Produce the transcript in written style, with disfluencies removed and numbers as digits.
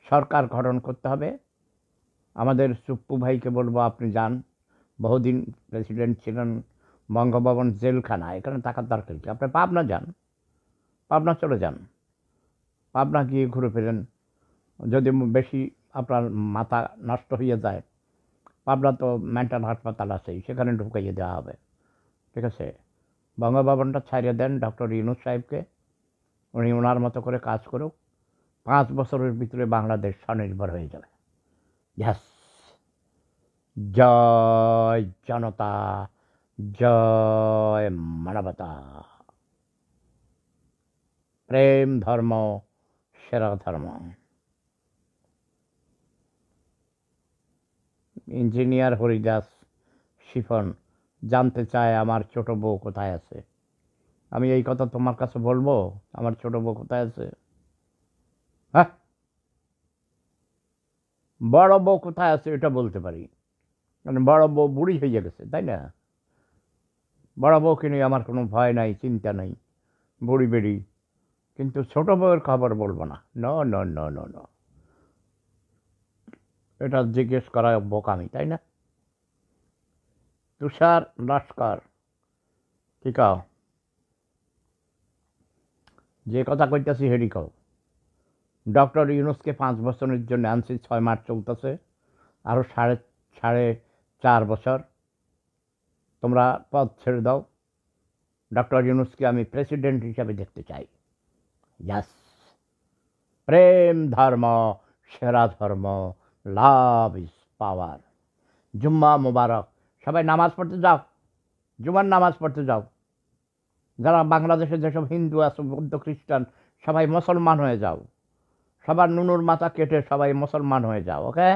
সরকার গঠন করতে হবে। আমাদের সুপ্পু ভাইকে বলবো আপনি যান, বহুদিন প্রেসিডেন্ট ছিলেন, বঙ্গভবন জেলখানা, এখানে থাকার দরকার কি? আপনি পাবনা যান, পাবনা চলে যান, পাবনা গিয়ে ঘুরে ফেরেন। যদি বেশি আপনার মাথা নষ্ট হয়ে যায়, পাবনা তো মেন্টাল হাসপাতাল আছেই, সেখানে ঢুকাইয়ে দেওয়া হবে। ঠিক আছে, বঙ্গভবনটা ছাড়িয়ে দেন ডক্টর ইউনূস সাহেবকে, উনি ওনার মতো করে কাজ করুক। 5 বছরের ভিতরে বাংলাদেশ স্বনির্ভর হয়ে যাবে। ইয়াস, জয় জনতা, জয় মানবতা, প্রেম ধর্ম সেরা ধর্ম। ইঞ্জিনিয়ার হরিদাস শিফন জানতে চায় আমার ছোট বউ কোথায় আছে। আমি এই কথা তোমার কাছে বলবো, আমার ছোট বউ কোথায় আছে? হ্যাঁ, বড় বউ কোথায় আছে এটা বলতে পারি, মানে বড় বউ বুড়ি হয়ে গেছে, তাই না? বড় বউকে নিয়ে আমার কোনো ভয় নাই, চিন্তা নাই, বুড়ি বেড়ি। কিন্তু ছোট বউয়ের খবর বলবো না, ন ন ন ন ন, এটা জিজ্ঞেস করা বোকামি, তাই না? তুষার লস্কর, কি কও? যে কথা কইতাছি হেডি কও। ডক্টর ইউনূসকে 5 বছরের জন্য আনছি, 6 মাস চলতেছে, আরও সাড়ে সাড়ে 4 বছর তোমরা পদ ছেড়ে দাও। ডক্টর ইউনূসকে আমি প্রেসিডেন্ট হিসাবে দেখতে চাই। ইয়াস, প্রেম ধর্ম সেরা ধর্ম, লাভ ইজ পাওয়ার। জুম্মা মুবারক, সবাই নামাজ পড়তে যাও, জুমার নামাজ পড়তে যাও। যারা বাংলাদেশে যেসব হিন্দু আছে, বৌদ্ধ, খ্রিস্টান, সবাই মুসলমান হয়ে যাও। সবার নুনুর মাথা কেটে সবাই মুসলমান হয়ে যাও, ওকে?